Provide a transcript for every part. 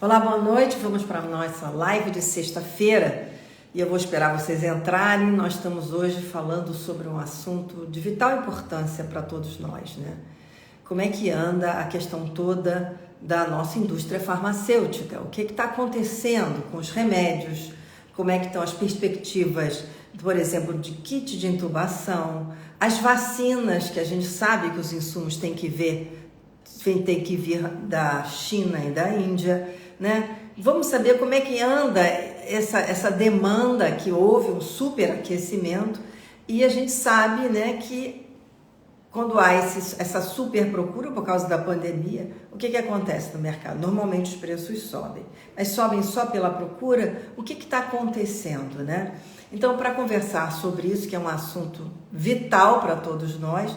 Olá, boa noite. Vamos para a nossa live de sexta-feira e eu vou esperar vocês entrarem. Nós estamos hoje falando sobre um assunto de vital importância para todos nós, né? Como é que anda a questão toda da nossa indústria farmacêutica? O que está acontecendo com os remédios? Como é que estão as perspectivas, por exemplo, de kit de intubação, as vacinas, que a gente sabe que os insumos têm que vir da China e da Índia, né? Vamos saber como é que anda essa demanda, que houve um superaquecimento, e a gente sabe, né, que quando há essa super procura por causa da pandemia, o que acontece no mercado? Normalmente os preços sobem, mas sobem só pela procura? O que está acontecendo, né? Então, para conversar sobre isso, que é um assunto vital para todos nós,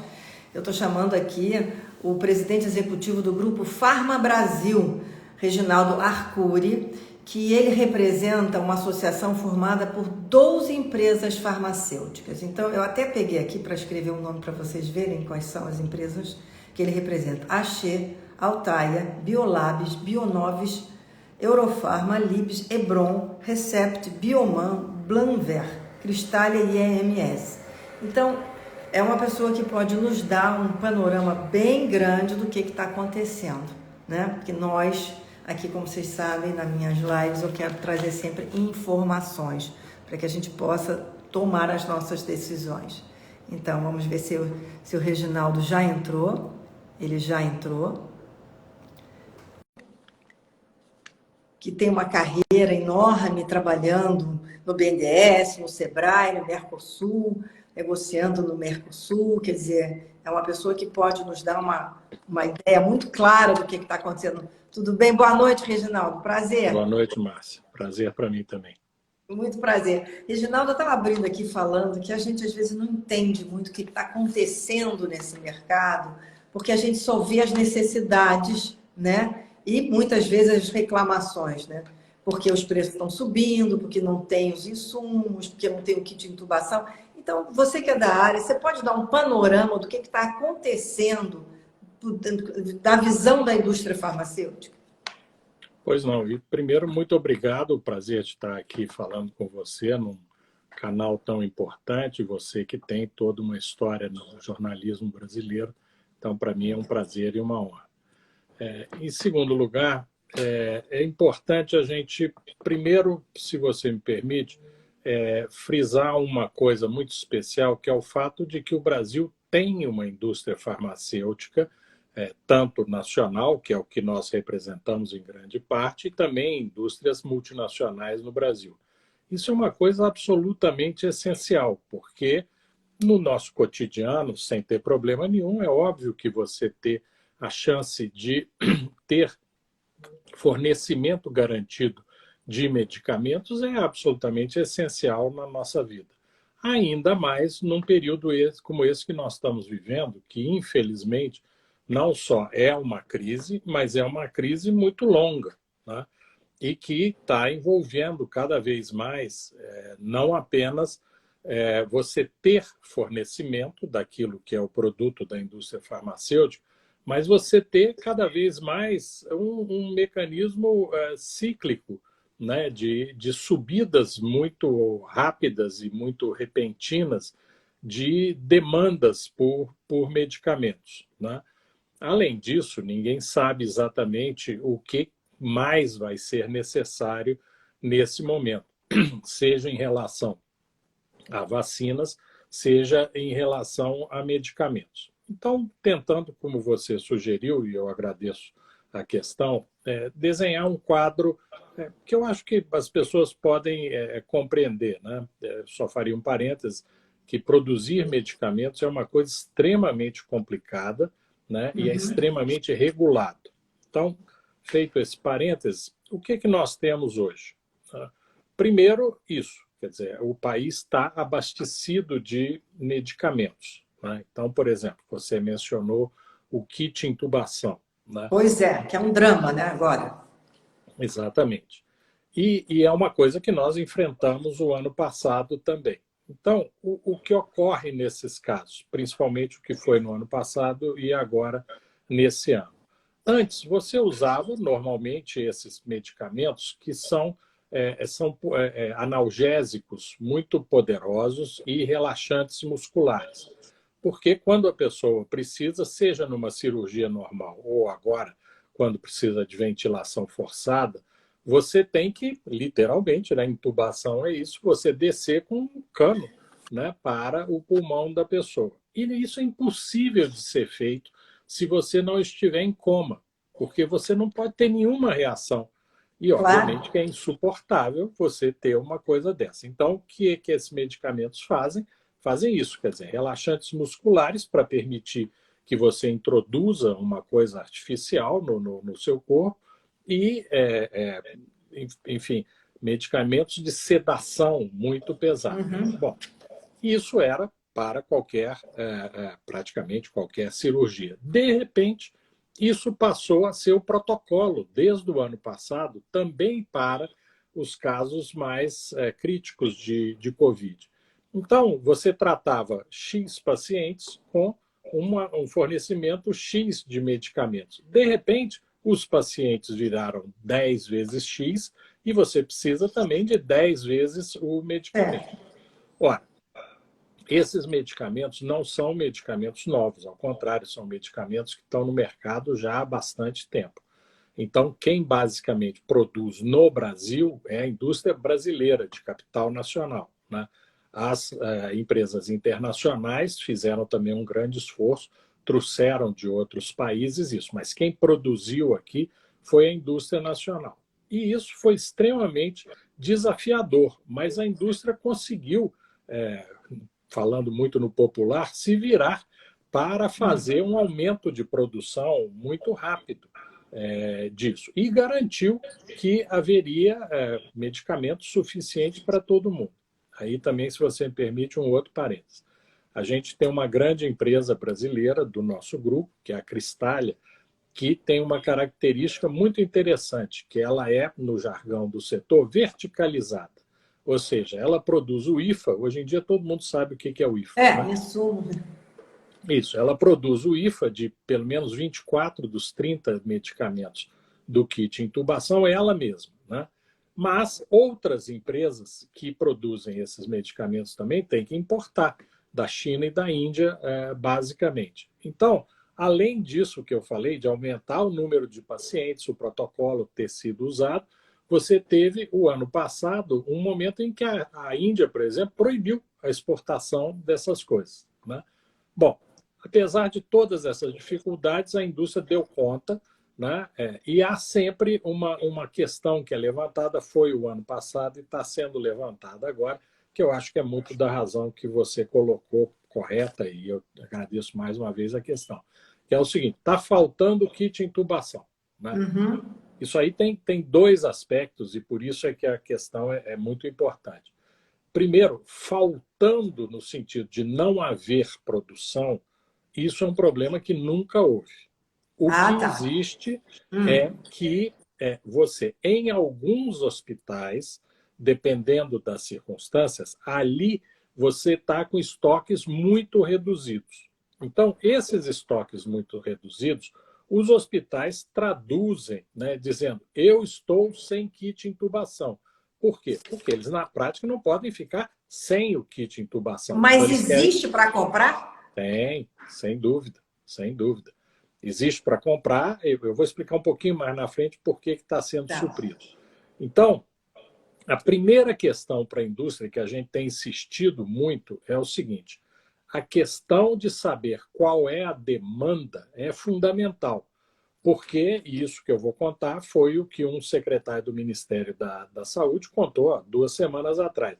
eu estou chamando aqui o presidente executivo do Grupo Farma Brasil, Reginaldo Arcuri, que ele representa uma associação formada por 12 empresas farmacêuticas. Então, eu até peguei aqui para escrever um nome para vocês verem quais são as empresas que ele representa. Axê, Altaia, Biolabs, Bionovis, Eurofarma, Libs, Hebron, Recept, Bioman, Blanver, Cristália e EMS. Então, é uma pessoa que pode nos dar um panorama bem grande do que está acontecendo, né? Porque nós, aqui, como vocês sabem, nas minhas lives, eu quero trazer sempre informações para que a gente possa tomar as nossas decisões. Então, vamos ver se o Reginaldo já entrou. Ele já entrou. Que tem uma carreira enorme trabalhando no BNDES, no Sebrae, no Mercosul, negociando no Mercosul, quer dizer, é uma pessoa que pode nos dar uma ideia muito clara do que está acontecendo. Tudo bem? Boa noite, Reginaldo. Prazer. Boa noite, Márcia. Prazer para mim também. Muito prazer. Reginaldo, eu estava abrindo aqui falando que a gente às vezes não entende muito o que está acontecendo nesse mercado, porque a gente só vê as necessidades, né? E muitas vezes as reclamações, né? Porque os preços estão subindo, porque não tem os insumos, porque não tem o kit de intubação. Então, você que é da área, você pode dar um panorama do que está acontecendo da visão da indústria farmacêutica? Pois não. E primeiro, muito obrigado. O prazer de estar aqui falando com você num canal tão importante, você que tem toda uma história no jornalismo brasileiro. Então, para mim é um prazer e uma honra. Em segundo lugar, é importante a gente, primeiro, se você me permite, frisar uma coisa muito especial, que é o fato de que o Brasil tem uma indústria farmacêutica, tanto nacional, que é o que nós representamos em grande parte, e também indústrias multinacionais no Brasil. Isso é uma coisa absolutamente essencial, porque no nosso cotidiano, sem ter problema nenhum, é óbvio que você ter a chance de ter fornecimento garantido de medicamentos é absolutamente essencial na nossa vida. Ainda mais num período como esse que nós estamos vivendo, que infelizmente não só é uma crise, mas é uma crise muito longa, né? E que está envolvendo cada vez mais, não apenas você ter fornecimento daquilo que é o produto da indústria farmacêutica, mas você ter cada vez mais um mecanismo cíclico, né, de subidas muito rápidas e muito repentinas de demandas por medicamentos, né? Além disso, ninguém sabe exatamente o que mais vai ser necessário nesse momento, seja em relação a vacinas, seja em relação a medicamentos. Então, tentando, como você sugeriu, e eu agradeço a questão, desenhar um quadro que eu acho que as pessoas podem compreender, né? Só faria um parêntese, que produzir medicamentos é uma coisa extremamente complicada, né? E é extremamente regulado. Então, feito esse parêntese, o que nós temos hoje? Primeiro, isso. Quer dizer, o país está abastecido de medicamentos, né? Então, por exemplo, você mencionou o kit intubação, né? Pois é, que é um drama, né, agora. Exatamente. E é uma coisa que nós enfrentamos o ano passado também. Então, o que ocorre nesses casos, principalmente o que foi no ano passado e agora nesse ano? Antes, você usava normalmente esses medicamentos que são analgésicos muito poderosos e relaxantes musculares. Porque quando a pessoa precisa, seja numa cirurgia normal ou agora, quando precisa de ventilação forçada, você tem que, literalmente, né, intubação é isso, você descer com um cano, né, para o pulmão da pessoa. E isso é impossível de ser feito se você não estiver em coma, porque você não pode ter nenhuma reação. E, obviamente, Claro. que é insuportável você ter uma coisa dessa. Então, o que esses medicamentos fazem? Fazem isso, quer dizer, relaxantes musculares para permitir que você introduza uma coisa artificial no seu corpo e, enfim, medicamentos de sedação muito pesada. Uhum. Bom, isso era para praticamente qualquer cirurgia. De repente, isso passou a ser o protocolo, desde o ano passado, também para os casos mais críticos de Covid. Então, você tratava X pacientes com um fornecimento X de medicamentos. De repente, os pacientes viraram 10 vezes X e você precisa também de 10 vezes o medicamento. É. Ora, esses medicamentos não são medicamentos novos, ao contrário, são medicamentos que estão no mercado já há bastante tempo. Então, quem basicamente produz no Brasil é a indústria brasileira, de capital nacional, né? As empresas internacionais fizeram também um grande esforço, trouxeram de outros países isso, mas quem produziu aqui foi a indústria nacional. E isso foi extremamente desafiador, mas a indústria conseguiu, falando muito no popular, se virar para fazer um aumento de produção muito rápido disso. E garantiu que haveria medicamento suficiente para todo mundo. Aí também, se você me permite, um outro parênteses. A gente tem uma grande empresa brasileira do nosso grupo, que é a Cristália, que tem uma característica muito interessante, que ela é, no jargão do setor, verticalizada. Ou seja, ela produz o IFA, hoje em dia todo mundo sabe o que é o IFA, né? Insumo. Isso, ela produz o IFA de pelo menos 24 dos 30 medicamentos do kit intubação, é ela mesma, né? Mas outras empresas que produzem esses medicamentos também têm que importar da China e da Índia, basicamente. Então, além disso que eu falei, de aumentar o número de pacientes, o protocolo ter sido usado, você teve, o ano passado, um momento em que a Índia, por exemplo, proibiu a exportação dessas coisas, né? Bom, apesar de todas essas dificuldades, a indústria deu conta, né? E há sempre uma questão que é levantada, foi o ano passado e está sendo levantada agora, que eu acho que é muito da razão que você colocou correta, e eu agradeço mais uma vez a questão, que é o seguinte, está faltando kit intubação, né? Uhum. Isso aí tem dois aspectos, e por isso é que a questão é muito importante. Primeiro, faltando no sentido de não haver produção, isso é um problema que nunca houve. O que Ah, tá. existe é que você, em alguns hospitais, dependendo das circunstâncias, ali você está com estoques muito reduzidos. Então, esses estoques muito reduzidos, os hospitais traduzem, né, dizendo: eu estou sem kit intubação. Por quê? Porque eles, na prática, não podem ficar sem o kit intubação. Então, Mas eles querem. existe para comprar? Tem, sem dúvida, sem dúvida. Existe para comprar, eu vou explicar um pouquinho mais na frente por que está sendo Tá. suprido. Então, a primeira questão para a indústria que a gente tem insistido muito é o seguinte: a questão de saber qual é a demanda é fundamental, porque isso que eu vou contar foi o que um secretário do Ministério da Saúde contou há 2 semanas atrás.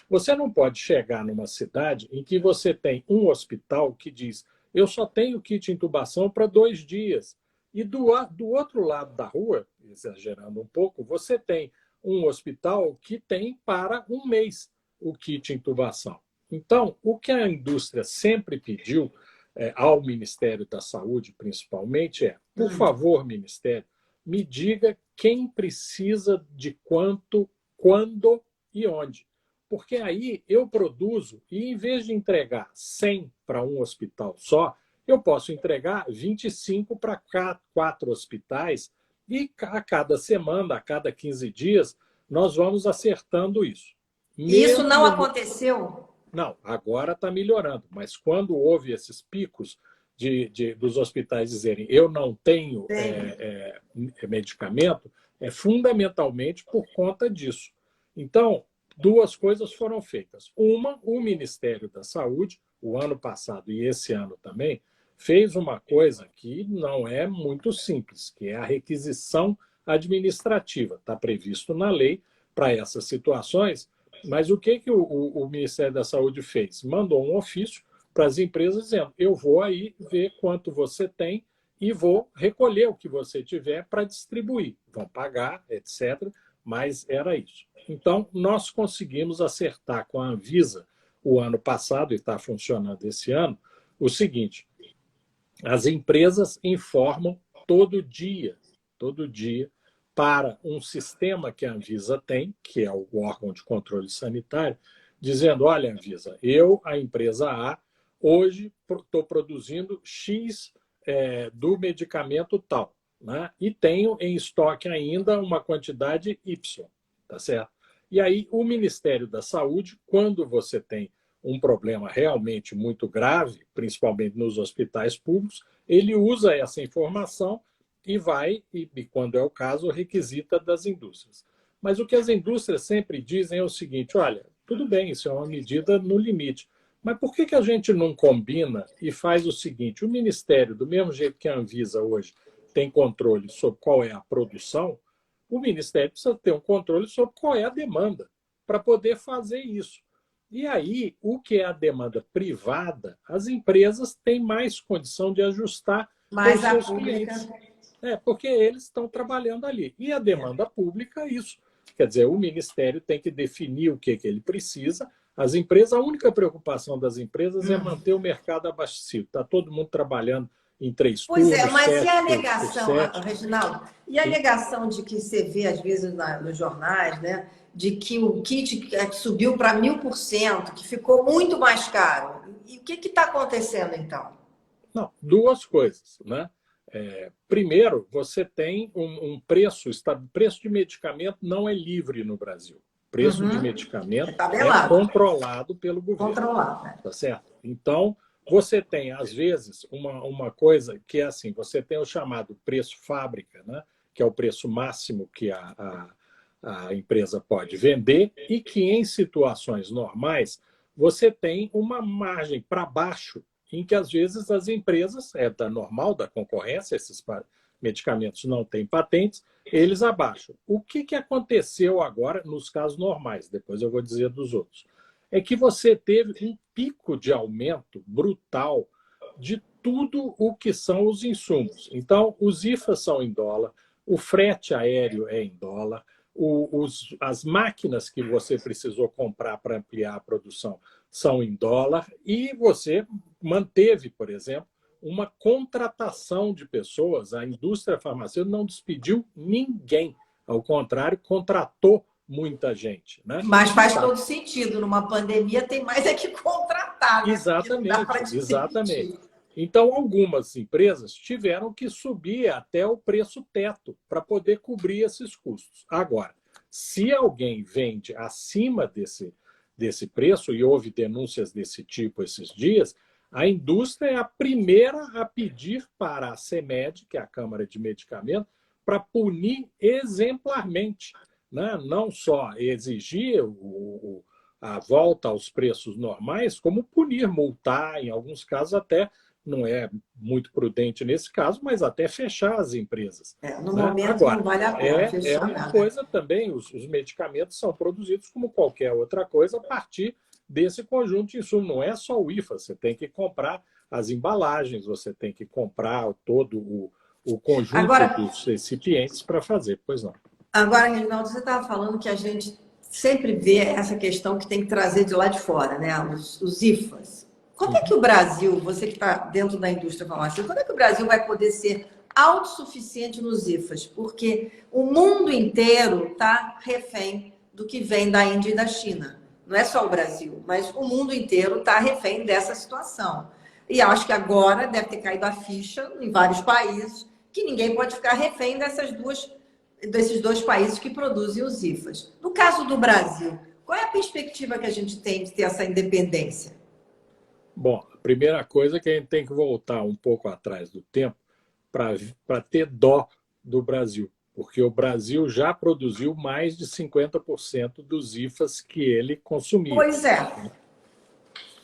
Você não pode chegar numa cidade em que você tem um hospital que diz: eu só tenho kit intubação para 2 dias. E do outro lado da rua, exagerando um pouco, você tem um hospital que tem para um mês o kit intubação. Então, o que a indústria sempre pediu ao Ministério da Saúde, principalmente, por favor, Ministério, me diga quem precisa de quanto, quando e onde. Porque aí eu produzo e, em vez de entregar 100 para um hospital só, eu posso entregar 25 para 4 hospitais e a cada semana, a cada 15 dias, nós vamos acertando isso. E isso não Mesmo aconteceu? Não, agora está melhorando, mas quando houve esses picos dos hospitais dizerem eu não tenho medicamento, é fundamentalmente por conta disso. Então, duas coisas foram feitas. Uma, o Ministério da Saúde, o ano passado e esse ano também, fez uma coisa que não é muito simples, que é a requisição administrativa. Está previsto na lei para essas situações, mas o que o Ministério da Saúde fez? Mandou um ofício para as empresas dizendo eu vou aí ver quanto você tem e vou recolher o que você tiver para distribuir. Vão pagar, etc., mas era isso. Então, nós conseguimos acertar com a Anvisa o ano passado, e está funcionando esse ano, o seguinte: as empresas informam todo dia, para um sistema que a Anvisa tem, que é o órgão de controle sanitário, dizendo, olha, Anvisa, eu, a empresa A, hoje estou produzindo X do medicamento tal, né? E tenho em estoque ainda uma quantidade Y, tá certo? E aí o Ministério da Saúde, quando você tem um problema realmente muito grave, principalmente nos hospitais públicos, ele usa essa informação e vai, e quando é o caso, requisita das indústrias. Mas o que as indústrias sempre dizem é o seguinte, olha, tudo bem, isso é uma medida no limite, mas por que a gente não combina e faz o seguinte, o Ministério, do mesmo jeito que a Anvisa hoje tem controle sobre qual é a produção, o Ministério precisa ter um controle sobre qual é a demanda para poder fazer isso. E aí, o que é a demanda privada, as empresas têm mais condição de ajustar Mas com a seus pública... clientes. Porque eles estão trabalhando ali. E a demanda pública é isso. Quer dizer, o Ministério tem que definir o que ele precisa. As empresas, a única preocupação das empresas é manter o mercado abastecido. Está todo mundo trabalhando em 3 Pois turnos, mas e a 7 por alegação, 7. Reginaldo? E a alegação de que você vê, às vezes, nos jornais, né? De que o kit subiu para 1000%, que ficou muito mais caro. E o que está acontecendo, então? Não, duas coisas, né? Primeiro, você tem um preço, preço de medicamento não é livre no Brasil. Preço de medicamento é controlado pelo governo. Controlado, né? Tá certo? Então, você tem, às vezes, uma coisa que é assim, você tem o chamado preço fábrica, né? Que é o preço máximo que a empresa pode vender e que, em situações normais, você tem uma margem para baixo em que, às vezes, as empresas, da normal da concorrência, esses medicamentos não têm patentes, eles abaixam. O que aconteceu agora nos casos normais? Depois eu vou dizer dos outros. É que você teve um pico de aumento brutal de tudo o que são os insumos. Então, os IFAs são em dólar, o frete aéreo é em dólar, as máquinas que você precisou comprar para ampliar a produção são em dólar e você manteve, por exemplo, uma contratação de pessoas. A indústria farmacêutica não despediu ninguém, ao contrário, contratou muita gente. Né? Mas faz todo sentido. Numa pandemia tem mais é que contratar. Né? Exatamente. Então, algumas empresas tiveram que subir até o preço teto para poder cobrir esses custos. Agora, se alguém vende acima desse preço, e houve denúncias desse tipo esses dias, a indústria é a primeira a pedir para a CMED, que é a Câmara de Medicamentos, para punir exemplarmente. Né? Não só exigir a volta aos preços normais, como punir, multar, em alguns casos até, não é muito prudente nesse caso, mas até fechar as empresas. No momento agora, não vale a pena fechar é uma nada. coisa também, os medicamentos são produzidos como qualquer outra coisa a partir desse conjunto de insumos. Não é só o IFA, você tem que comprar as embalagens, você tem que comprar todo o conjunto dos recipientes para fazer. Pois não. Agora, Reginaldo, você estava falando que a gente sempre vê essa questão que tem que trazer de lá de fora, né? Os IFAs. Quando é que o Brasil, você que está dentro da indústria farmacêutica, quando é que o Brasil vai poder ser autossuficiente nos IFAs? Porque o mundo inteiro está refém do que vem da Índia e da China. Não é só o Brasil, mas o mundo inteiro está refém dessa situação. E acho que agora deve ter caído a ficha em vários países que ninguém pode ficar refém desses dois países que produzem os IFAs. No caso do Brasil, qual é a perspectiva que a gente tem de ter essa independência? Bom, a primeira coisa é que a gente tem que voltar um pouco atrás do tempo para ter dó do Brasil, porque o Brasil já produziu mais de 50% dos IFAs que ele consumia. Pois é.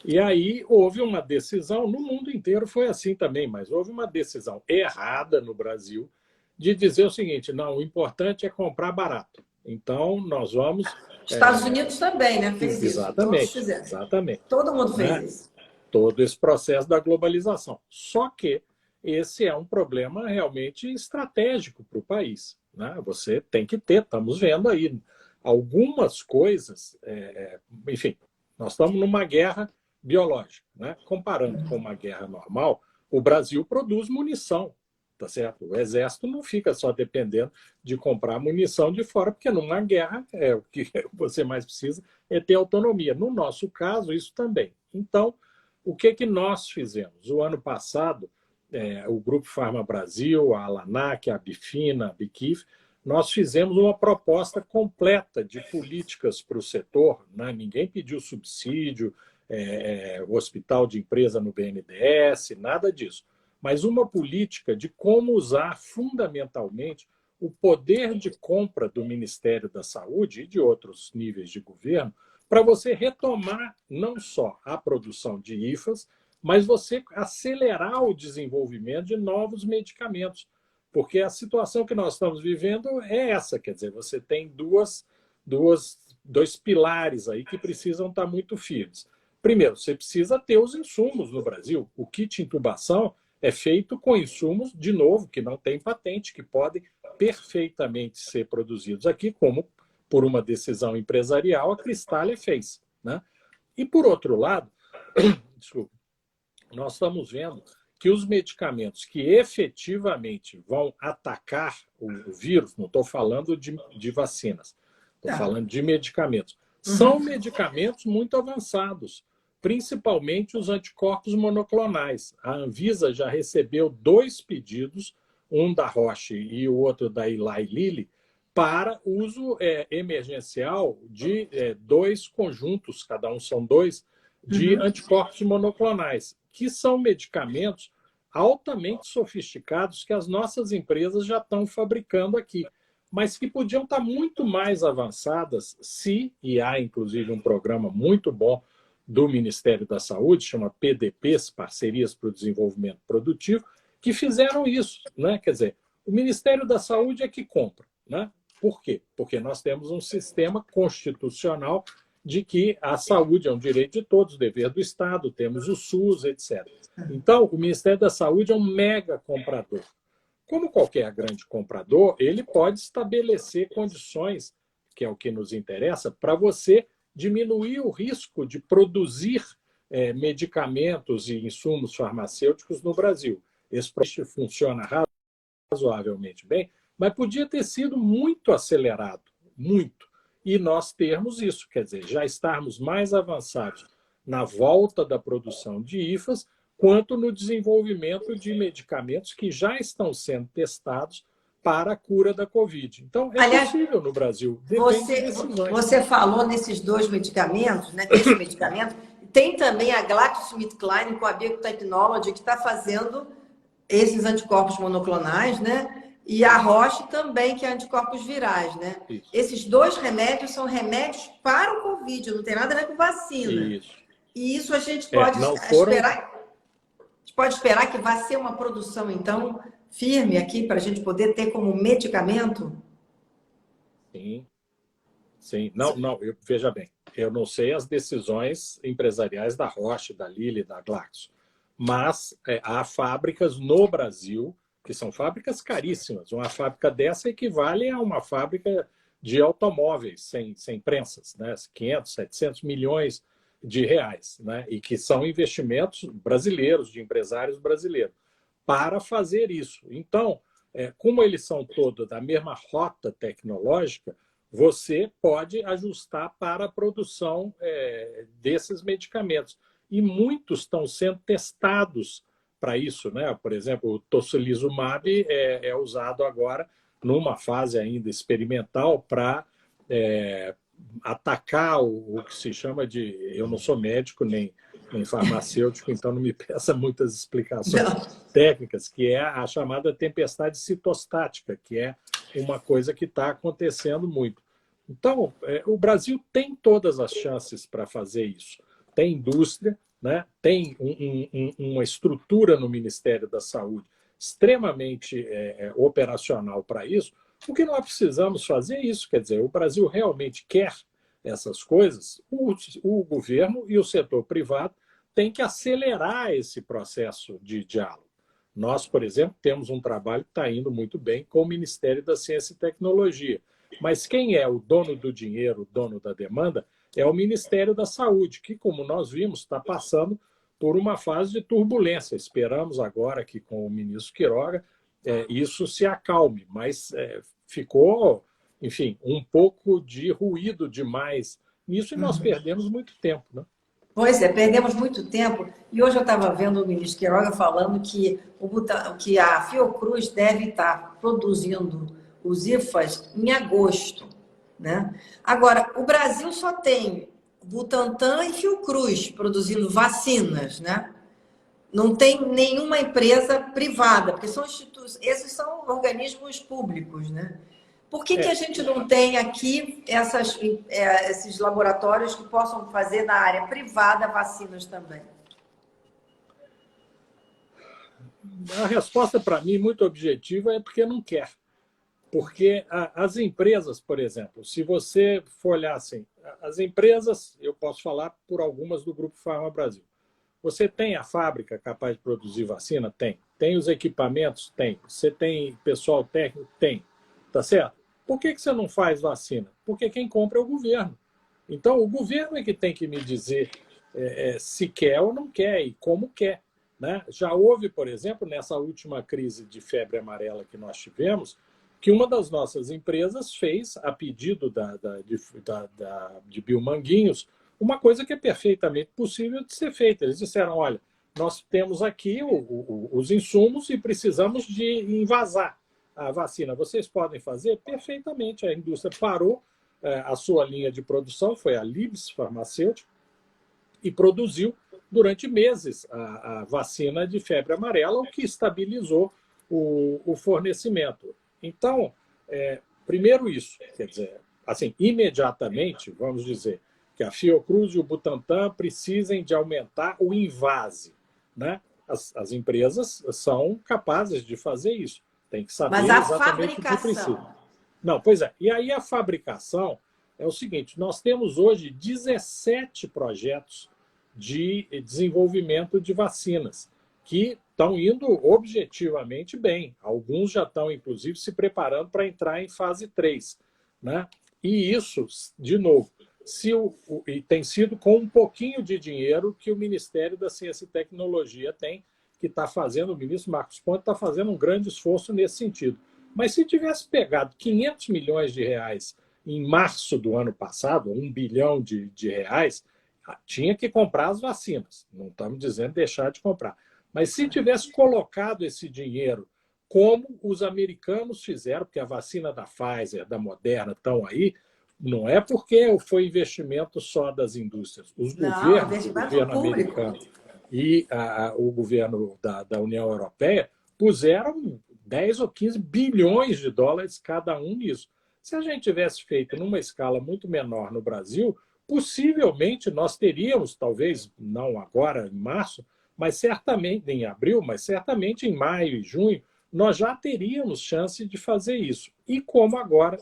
E aí houve uma decisão, no mundo inteiro foi assim também, mas houve uma decisão errada no Brasil de dizer o seguinte: não, o importante é comprar barato. Então, nós vamos. Estados Unidos também, né? Fez isso. Todos Exatamente, fizeram. exatamente. Todo mundo fez Né? isso. Todo esse processo da globalização. Só que esse é um problema realmente estratégico para o país. Né? Você tem que ter, estamos vendo aí algumas coisas, enfim, nós estamos numa guerra biológica. Né? Comparando com uma guerra normal, o Brasil produz munição, tá certo? O exército não fica só dependendo de comprar munição de fora, porque numa guerra o que você mais precisa é ter autonomia. No nosso caso, isso também. Então, o que nós fizemos? O ano passado, o Grupo Farma Brasil, a Alanac, a Bifina, a Biquif, nós fizemos uma proposta completa de políticas para o setor. Né? Ninguém pediu subsídio, o hospital de empresa no BNDES, nada disso. Mas uma política de como usar fundamentalmente o poder de compra do Ministério da Saúde e de outros níveis de governo para você retomar não só a produção de IFAs, mas você acelerar o desenvolvimento de novos medicamentos. Porque a situação que nós estamos vivendo é essa, quer dizer, você tem dois pilares aí que precisam estar muito firmes. Primeiro, você precisa ter os insumos no Brasil. O kit intubação é feito com insumos, de novo, que não tem patente, que podem perfeitamente ser produzidos aqui, como por uma decisão empresarial a Cristália fez. Né? E, por outro lado, desculpa, nós estamos vendo que os medicamentos que efetivamente vão atacar o vírus, não estou falando de vacinas, estou falando de medicamentos, são medicamentos muito avançados, principalmente os anticorpos monoclonais. A Anvisa já recebeu 2 pedidos, um da Roche e o outro da Eli Lilly, para uso emergencial de 2 conjuntos, cada um são 2, de anticorpos monoclonais, que são medicamentos altamente sofisticados que as nossas empresas já estão fabricando aqui, mas que podiam estar muito mais avançadas se, e há inclusive um programa muito bom do Ministério da Saúde, chama PDPs, Parcerias para o Desenvolvimento Produtivo, que fizeram isso. Né? Quer dizer, o Ministério da Saúde é que compra. Né? Por quê? Porque nós temos um sistema constitucional de que a saúde é um direito de todos, dever do Estado, temos o SUS, etc. Então, o Ministério da Saúde é um mega comprador. Como qualquer grande comprador, ele pode estabelecer condições, que é o que nos interessa, para você diminuir o risco de produzir medicamentos e insumos farmacêuticos no Brasil. Esse processo funciona razoavelmente bem, mas podia ter sido muito acelerado, muito. E nós termos isso, quer dizer, já estarmos mais avançados na volta da produção de IFAs, quanto no desenvolvimento de medicamentos que já estão sendo testados para a cura da Covid. Então, possível no Brasil. Você falou nesses 2 medicamentos, né? Esse medicamento. Tem também a GlaxoSmithKline com a Biotechnology, que está fazendo esses anticorpos monoclonais, né? E a Roche também, que é anticorpos virais, né? Isso. Esses 2 remédios são remédios para o Covid, não tem nada a ver com vacina. Isso. E isso a gente pode esperar. A gente pode esperar que vá ser uma produção, então, firme aqui para a gente poder ter como medicamento? Sim. Sim. Não, veja bem, eu não sei as decisões empresariais da Roche, da Lilly, da Glaxo, mas há fábricas no Brasil que são fábricas caríssimas. Uma fábrica dessa equivale a uma fábrica de automóveis sem prensas, né? 500, 700 milhões de reais, né? E que são investimentos brasileiros, de empresários brasileiros, para fazer isso. Então, como eles são todos da mesma rota tecnológica, você pode ajustar para a produção desses medicamentos. e muitos estão sendo testados para isso, né? Por exemplo, o tocilizumab é usado agora numa fase ainda experimental para atacar o que se chama de... Eu não sou médico nem farmacêutico, então não me peça muitas explicações técnicas, que é a chamada tempestade citostática, que é uma coisa que está acontecendo muito. Então, o Brasil tem todas as chances para fazer isso. Tem indústria, né? Tem uma estrutura no Ministério da Saúde extremamente operacional para isso. O que nós precisamos fazer é isso, quer dizer, o Brasil realmente quer essas coisas, o governo e o setor privado têm que acelerar esse processo de diálogo. Nós, por exemplo, temos um trabalho que está indo muito bem com o Ministério da Ciência e Tecnologia. Mas quem é o dono do dinheiro, o dono da demanda, é o Ministério da Saúde, que, como nós vimos, está passando por uma fase de turbulência. Esperamos agora que, com o ministro Queiroga, isso se acalme, mas ficou, enfim, um pouco de ruído demais nisso e nós perdemos muito tempo, né? Pois é, perdemos muito tempo. E hoje eu estava vendo o ministro Queiroga falando que a Fiocruz deve estar produzindo os IFAs em agosto, né? Agora, o Brasil só tem Butantan e Fiocruz produzindo vacinas, né? Não tem nenhuma empresa privada, porque esses são organismos públicos, né? Por que a gente não tem aqui esses laboratórios que possam fazer na área privada vacinas também? A resposta, para mim, muito objetiva, é porque não quer. Porque as empresas, por exemplo, se você for olhar assim, as empresas, eu posso falar por algumas do Grupo Pharma Brasil. Você tem a fábrica capaz de produzir vacina? Tem. Tem os equipamentos? Tem. Você tem pessoal técnico? Tem. Tá certo? Por que você não faz vacina? Porque quem compra é o governo. Então, o governo é que tem que me dizer se quer ou não quer e como quer, né? Já houve, por exemplo, nessa última crise de febre amarela que nós tivemos, que uma das nossas empresas fez, a pedido de Biomanguinhos, uma coisa que é perfeitamente possível de ser feita. Eles disseram, olha, nós temos aqui os insumos e precisamos de envasar a vacina. Vocês podem fazer? Perfeitamente. A indústria parou a sua linha de produção, foi a Libs Farmacêutica, e produziu durante meses a vacina de febre amarela, o que estabilizou o fornecimento. Então, primeiro isso, quer dizer, assim, imediatamente, vamos dizer, que a Fiocruz e o Butantan precisem de aumentar o invase, né? As empresas são capazes de fazer isso. Tem que saber exatamente o que precisa. Não, pois é. E aí a fabricação é o seguinte, nós temos hoje 17 projetos de desenvolvimento de vacinas que estão indo objetivamente bem. Alguns já estão, inclusive, se preparando para entrar em fase 3. Né? E isso, de novo, e tem sido com um pouquinho de dinheiro que o Ministério da Ciência e Tecnologia tem, que está fazendo, o ministro Marcos Pontes está fazendo um grande esforço nesse sentido. Mas se tivesse pegado 500 milhões de reais em março do ano passado, 1 bilhão de reais, tinha que comprar as vacinas. Não estamos dizendo deixar de comprar. Mas se tivesse colocado esse dinheiro como os americanos fizeram, porque a vacina da Pfizer, da Moderna estão aí, não é porque foi investimento só das indústrias. Os governos, o governo americano e o governo da União Europeia puseram 10 ou 15 bilhões de dólares cada um nisso. Se a gente tivesse feito numa escala muito menor no Brasil, possivelmente nós teríamos, talvez não agora em março, mas certamente em abril, mas certamente em maio e junho, nós já teríamos chance de fazer isso. E como agora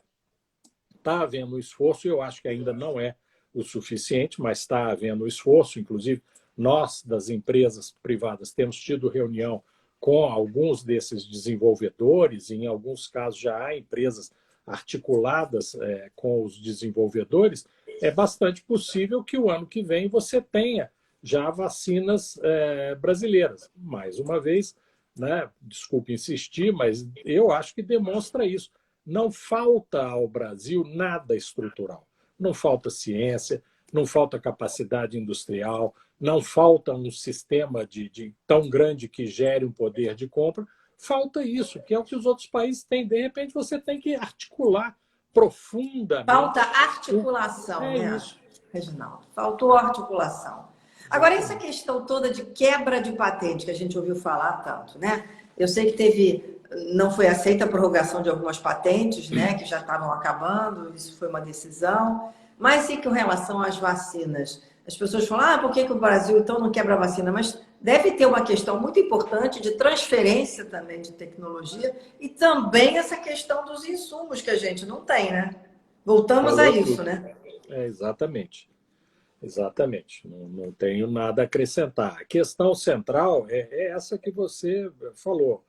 está havendo esforço, eu acho que ainda não é o suficiente, mas está havendo esforço, inclusive nós, das empresas privadas, temos tido reunião com alguns desses desenvolvedores, e em alguns casos já há empresas articuladas com os desenvolvedores, é bastante possível que o ano que vem você tenha já vacinas brasileiras. Mais uma vez, né, desculpe insistir, mas eu acho que demonstra isso. Não falta ao Brasil nada estrutural. Não falta ciência, não falta capacidade industrial, não falta um sistema tão grande que gere um poder de compra. Falta isso, que é o que os outros países têm. De repente, você tem que articular Falta profundamente. articulação, É né, isso. Reginaldo? Faltou articulação. Agora, essa questão toda de quebra de patente, que a gente ouviu falar tanto, né? Eu sei que não foi aceita a prorrogação de algumas patentes, né, que já estavam acabando, isso foi uma decisão. Mas e com relação às vacinas? As pessoas falam, por que o Brasil então não quebra a vacina? Mas deve ter uma questão muito importante de transferência também de tecnologia e também essa questão dos insumos que a gente não tem, né? Voltamos a Falou isso, tudo. né? Exatamente. Exatamente. Não tenho nada a acrescentar. A questão central é essa que você falou.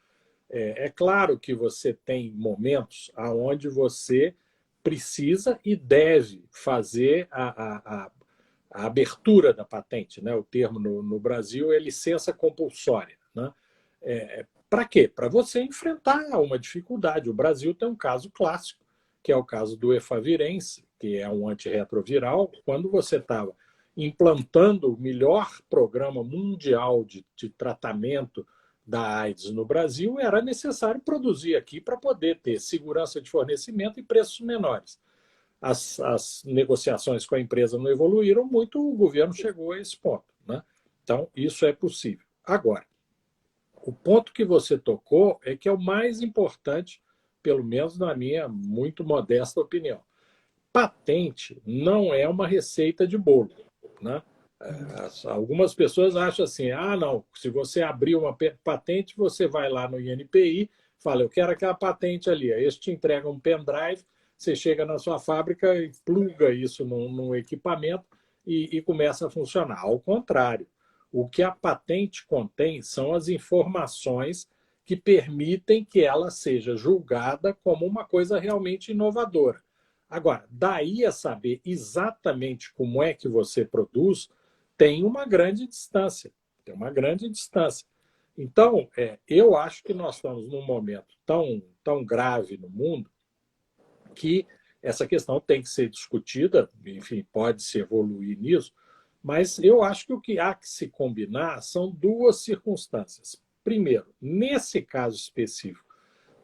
É claro que você tem momentos onde você precisa e deve fazer a abertura da patente, né? O termo no Brasil é licença compulsória, né? Para quê? Para você enfrentar uma dificuldade. O Brasil tem um caso clássico, que é o caso do efavirense, que é um antirretroviral. Quando você estava implantando o melhor programa mundial de tratamento da AIDS no Brasil, era necessário produzir aqui para poder ter segurança de fornecimento e preços menores. As negociações com a empresa não evoluíram muito, o governo chegou a esse ponto, né? Então, isso é possível. Agora, o ponto que você tocou é que é o mais importante, pelo menos na minha muito modesta opinião. Patente não é uma receita de bolo, né? Algumas pessoas acham assim, não, se você abrir uma patente, você vai lá no INPI, fala, eu quero aquela patente ali, aí eles te entregam um pendrive, você chega na sua fábrica e pluga isso num equipamento e começa a funcionar. Ao contrário, o que a patente contém são as informações que permitem que ela seja julgada como uma coisa realmente inovadora. Agora, daí a saber exatamente como é que você produz, tem uma grande distância. Tem uma grande distância. Então, eu acho que nós estamos num momento tão grave no mundo que essa questão tem que ser discutida, enfim, pode-se evoluir nisso, mas eu acho que o que há que se combinar são duas circunstâncias. Primeiro, nesse caso específico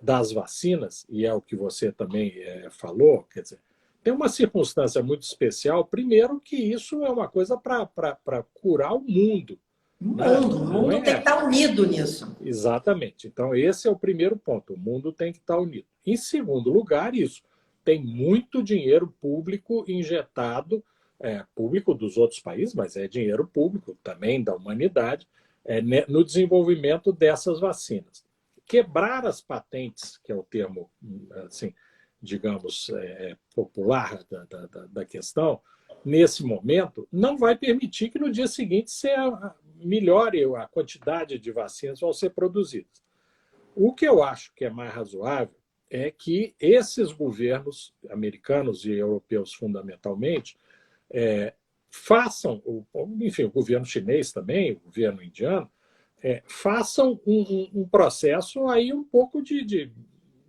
das vacinas, e é o que você também falou, quer dizer, tem uma circunstância muito especial. Primeiro, que isso é uma coisa para curar o mundo. O mundo tem que estar unido nisso. Exatamente. Então, esse é o primeiro ponto. O mundo tem que estar unido. Em segundo lugar, isso tem muito dinheiro público injetado, público dos outros países, mas é dinheiro público também da humanidade, no desenvolvimento dessas vacinas. Quebrar as patentes, que é o termo, assim, digamos, popular da questão, nesse momento, não vai permitir que no dia seguinte você melhore a quantidade de vacinas que vão ser produzidas. O que eu acho que é mais razoável é que esses governos americanos e europeus, fundamentalmente, façam, enfim, o governo chinês também, o governo indiano, façam um processo aí um pouco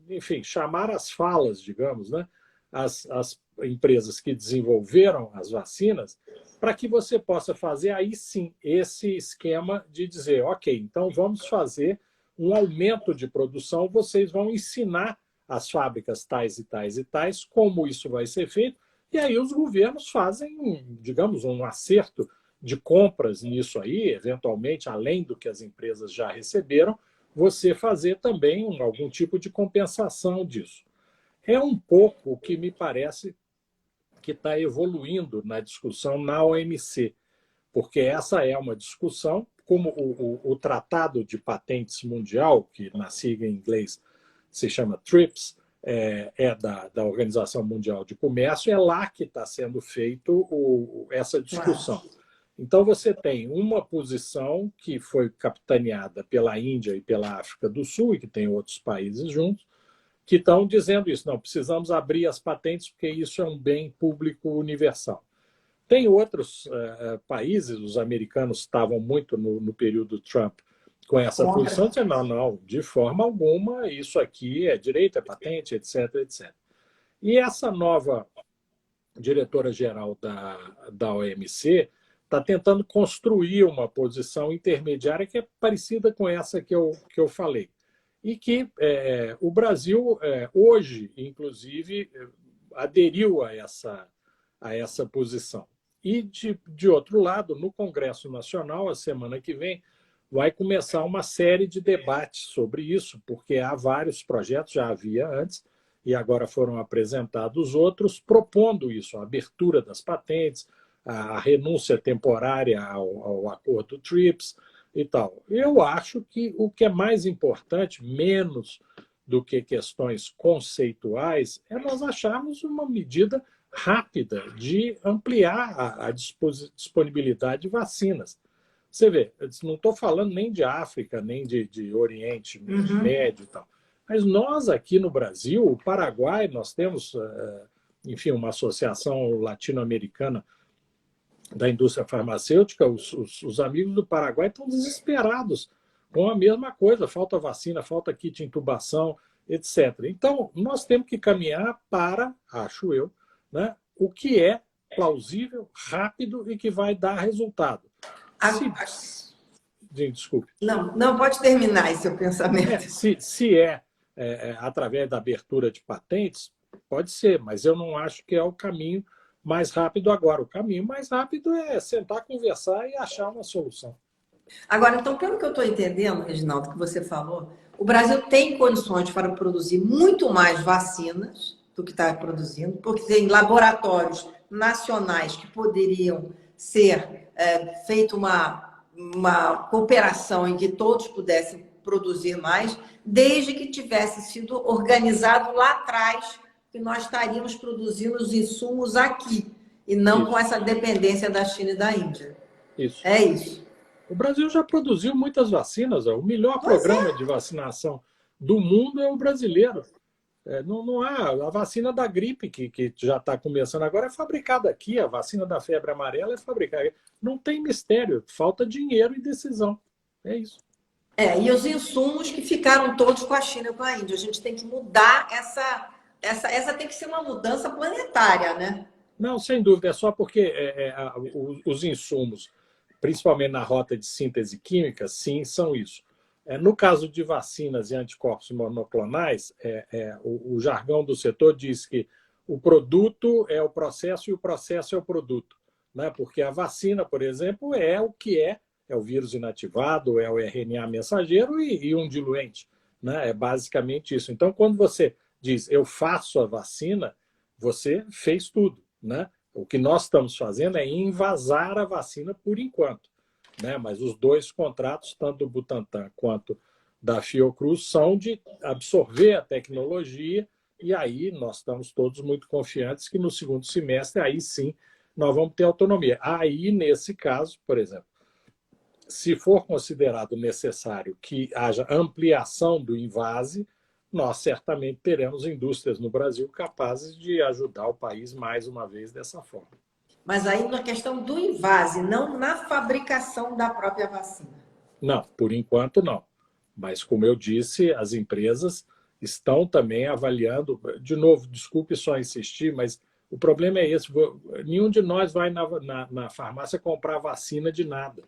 enfim, chamar as falas, digamos, né? As empresas que desenvolveram as vacinas, para que você possa fazer aí sim esse esquema de dizer, ok, então vamos fazer um aumento de produção, vocês vão ensinar as fábricas tais e tais e tais como isso vai ser feito, e aí os governos fazem, digamos, um acerto de compras nisso aí, eventualmente, além do que as empresas já receberam, você fazer também algum tipo de compensação disso. É um pouco o que me parece que está evoluindo na discussão na OMC, porque essa é uma discussão, como o Tratado de Patentes Mundial, que na sigla em inglês se chama TRIPS, da Organização Mundial de Comércio, é lá que está sendo feito essa discussão. Então, você tem uma posição que foi capitaneada pela Índia e pela África do Sul, e que tem outros países juntos, que estão dizendo isso. Não, precisamos abrir as patentes porque isso é um bem público universal. Tem outros países, os americanos estavam muito no período Trump com essa posição, dizendo, não, de forma alguma, isso aqui é direito, é patente, etc, etc. E essa nova diretora-geral da OMC, está tentando construir uma posição intermediária que é parecida com essa que eu falei. E que o Brasil, hoje, inclusive, aderiu a essa posição. E, de outro lado, no Congresso Nacional, a semana que vem, vai começar uma série de debates sobre isso, porque há vários projetos, já havia antes, e agora foram apresentados outros, propondo isso, a abertura das patentes, a renúncia temporária ao acordo TRIPS e tal. Eu acho que o que é mais importante, menos do que questões conceituais, é nós acharmos uma medida rápida de ampliar a disponibilidade de vacinas. Você vê, não estou falando nem de África, nem de Oriente Médio e tal. Mas nós aqui no Brasil, o Paraguai, nós temos, enfim, uma associação latino-americana da indústria farmacêutica, os amigos do Paraguai estão desesperados com a mesma coisa, falta vacina, falta kit de intubação, etc. Então, nós temos que caminhar para, acho eu, né, o que é plausível, rápido e que vai dar resultado. Desculpe. Não, pode terminar esse seu pensamento. Se através da abertura de patentes, pode ser, mas eu não acho que é o caminho mais rápido agora. O caminho mais rápido é sentar, conversar e achar uma solução. Agora, então, pelo que eu estou entendendo, Reginaldo, que você falou, o Brasil tem condições para produzir muito mais vacinas do que está produzindo, porque tem laboratórios nacionais que poderiam ser feito uma cooperação em que todos pudessem produzir mais, desde que tivesse sido organizado lá atrás, que nós estaríamos produzindo os insumos aqui, e não com essa dependência da China e da Índia. Isso. É isso. O Brasil já produziu muitas vacinas. O melhor programa de vacinação do mundo é o brasileiro. Não há. A vacina da gripe, que já está começando agora, é fabricada aqui. A vacina da febre amarela é fabricada aqui. Não tem mistério. Falta dinheiro e decisão. É isso. E os insumos que ficaram todos com a China e com a Índia. A gente tem que mudar essa tem que ser uma mudança planetária, né? Não, sem dúvida. É só porque os insumos, principalmente na rota de síntese química, sim, são isso. No caso de vacinas e anticorpos monoclonais, o jargão do setor diz que o produto é o processo e o processo é o produto. Né? Porque a vacina, por exemplo, é o que é o vírus inativado, é o RNA mensageiro e um diluente. Né? É basicamente isso. Então, quando você diz eu faço a vacina, você fez tudo. Né? O que nós estamos fazendo é envasar a vacina por enquanto. Né? Mas os dois contratos, tanto do Butantan quanto da Fiocruz, são de absorver a tecnologia e aí nós estamos todos muito confiantes que no segundo semestre, aí sim, nós vamos ter autonomia. Aí, nesse caso, por exemplo, se for considerado necessário que haja ampliação do invase, nós certamente teremos indústrias no Brasil capazes de ajudar o país mais uma vez dessa forma. Mas aí na questão do invase, não na fabricação da própria vacina. Não, por enquanto não. Mas, como eu disse, as empresas estão também avaliando. De novo, desculpe só insistir, mas o problema é esse. Nenhum de nós vai na farmácia comprar vacina de nada.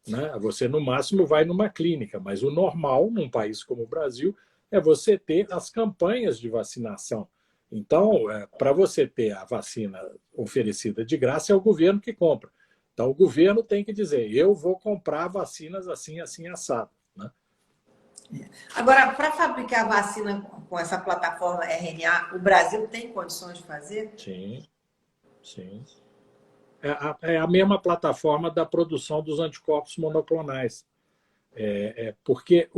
Né? Você, no máximo, vai numa clínica. Mas o normal, num país como o Brasil, é você ter as campanhas de vacinação. Então, para você ter a vacina oferecida de graça, é o governo que compra. Então, o governo tem que dizer, eu vou comprar vacinas assim, assim, assado. Né? Agora, para fabricar vacina com essa plataforma RNA, o Brasil tem condições de fazer? Sim, sim. É a mesma plataforma da produção dos anticorpos monoclonais. Porque,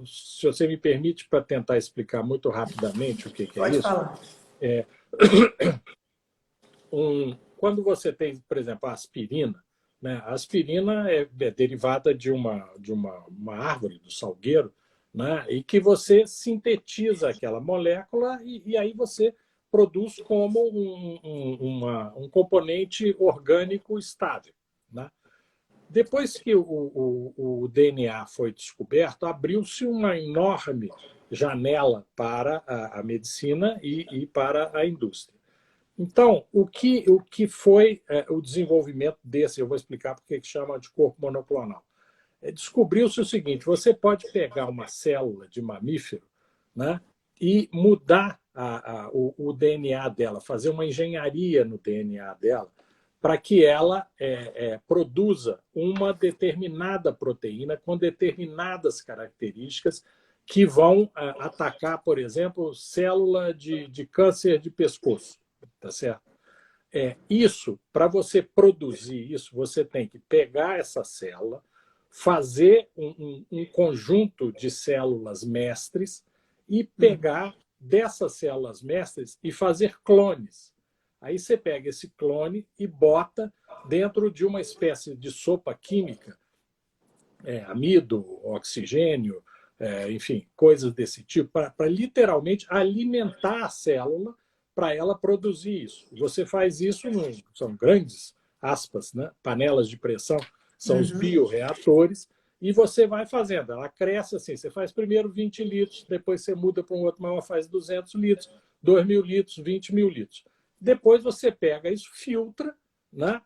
se você me permite, para tentar explicar muito rapidamente o que é isso. Pode falar. Quando você tem, por exemplo, a aspirina, né? A aspirina é derivada de uma árvore, do salgueiro, né? E que você sintetiza aquela molécula e aí você produz como um componente orgânico estável. Né? Depois que o DNA foi descoberto, abriu-se uma enorme janela para a medicina e para a indústria. Então, o que foi o desenvolvimento desse? Eu vou explicar porque que chama anticorpo monoclonal. Descobriu-se o seguinte: você pode pegar uma célula de mamífero, né, e mudar o DNA dela, fazer uma engenharia no DNA dela, para que ela produza uma determinada proteína com determinadas características que vão atacar, por exemplo, célula de câncer de pescoço. Tá certo? Isso, para você produzir isso, você tem que pegar essa célula, fazer um conjunto de células mestres e pegar dessas células mestres e fazer clones. Aí você pega esse clone e bota dentro de uma espécie de sopa química, amido, oxigênio, enfim, coisas desse tipo, para literalmente alimentar a célula para ela produzir isso. Você faz isso, são grandes aspas, né? Panelas de pressão, são os bioreatores, e você vai fazendo. Ela cresce assim, você faz primeiro 20 litros, depois você muda para um outro maior, faz 200 litros, 2.000 litros, 20.000 litros. Depois você pega isso, filtra, né?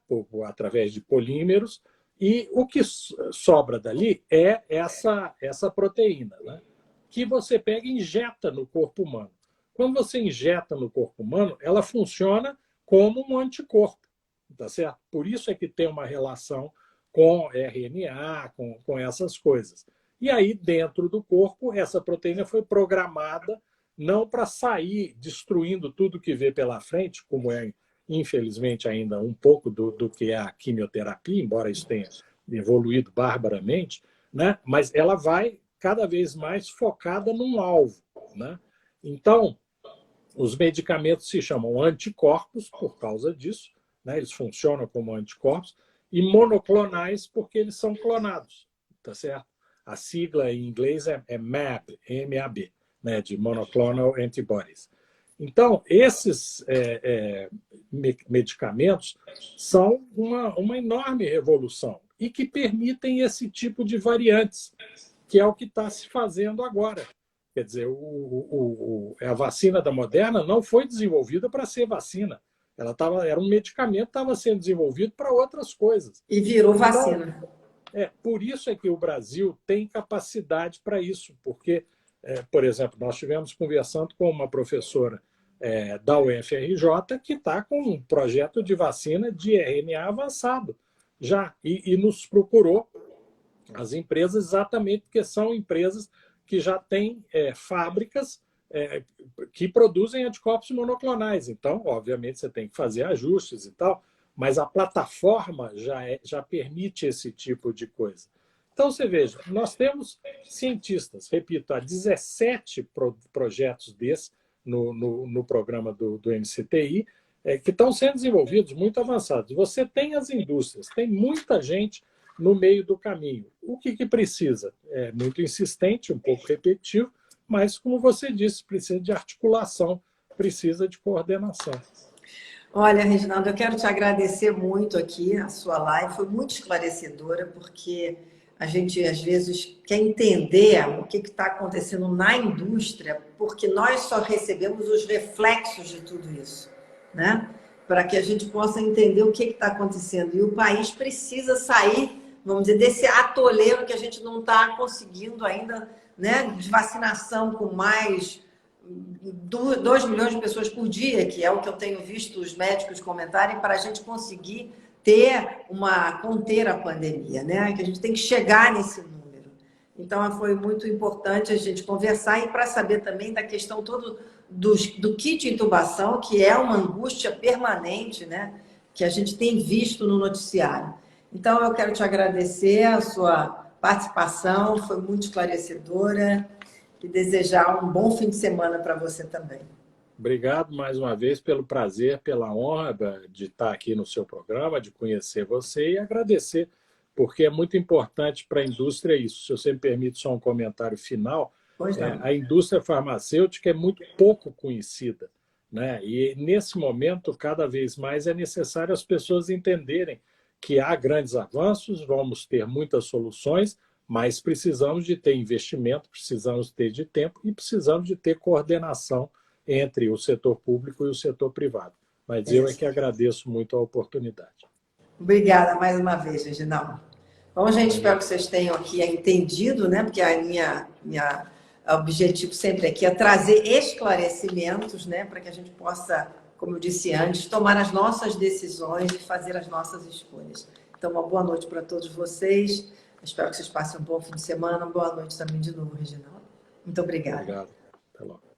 Através de polímeros, e o que sobra dali é essa proteína, né? Que você pega e injeta no corpo humano. Quando você injeta no corpo humano, ela funciona como um anticorpo, tá certo? Por isso é que tem uma relação com RNA, com essas coisas. E aí, dentro do corpo, essa proteína foi programada não para sair destruindo tudo que vê pela frente, como é, infelizmente, ainda um pouco do que é a quimioterapia, embora isso tenha evoluído barbaramente, né? Mas ela vai cada vez mais focada num alvo, né? Então, os medicamentos se chamam anticorpos por causa disso, né? Eles funcionam como anticorpos, e monoclonais porque eles são clonados, tá certo? A sigla em inglês é MAB, M-A-B, né? De Monoclonal Antibodies. Então, esses medicamentos são uma enorme revolução e que permitem esse tipo de variantes, que é o que está se fazendo agora. Quer dizer, a vacina da Moderna não foi desenvolvida para ser vacina. Era um medicamento que estava sendo desenvolvido para outras coisas. E virou vacina. Então, por isso é que o Brasil tem capacidade para isso, porque, por exemplo, nós estivemos conversando com uma professora da UFRJ que está com um projeto de vacina de RNA avançado já, e nos procurou as empresas exatamente porque são empresas que já têm fábricas que produzem anticorpos monoclonais. Então, obviamente, você tem que fazer ajustes e tal, mas a plataforma já permite esse tipo de coisa. Então, você veja, nós temos cientistas, repito, há 17 projetos desses no programa do MCTI, que estão sendo desenvolvidos, muito avançados. Você tem as indústrias, tem muita gente no meio do caminho. O que precisa? É muito insistente, um pouco repetitivo, mas, como você disse, precisa de articulação, precisa de coordenação. Olha, Reginaldo, eu quero te agradecer muito aqui, a sua live foi muito esclarecedora, porque a gente, às vezes, quer entender o que está acontecendo na indústria, porque nós só recebemos os reflexos de tudo isso, né? Para que a gente possa entender o que está acontecendo. E o país precisa sair, vamos dizer, desse atoleiro que a gente não está conseguindo ainda, né? De vacinação com mais 2 milhões de pessoas por dia, que é o que eu tenho visto os médicos comentarem, para a gente conseguir conter a pandemia, né? Que a gente tem que chegar nesse número. Então, foi muito importante a gente conversar e para saber também da questão toda do kit intubação, que é uma angústia permanente, né? Que a gente tem visto no noticiário. Então, eu quero te agradecer a sua participação, foi muito esclarecedora e desejar um bom fim de semana para você também. Obrigado mais uma vez pelo prazer, pela honra de estar aqui no seu programa, de conhecer você e agradecer, porque é muito importante para a indústria isso. Se você me permite só um comentário final, a indústria farmacêutica é muito pouco conhecida, né? E nesse momento, cada vez mais é necessário as pessoas entenderem que há grandes avanços, vamos ter muitas soluções, mas precisamos de ter investimento, precisamos ter de tempo e precisamos de ter coordenação entre o setor público e o setor privado. Mas eu é que agradeço muito a oportunidade. Obrigada mais uma vez, Reginaldo. Bom, gente, espero que vocês tenham aqui entendido, né? Porque a minha objetivo sempre aqui é trazer esclarecimentos, né? Para que a gente possa, como eu disse antes, tomar as nossas decisões e fazer as nossas escolhas. Então, uma boa noite para todos vocês. Espero que vocês passem um bom fim de semana. Boa noite também de novo, Reginaldo. Muito obrigada. Obrigado. Até logo.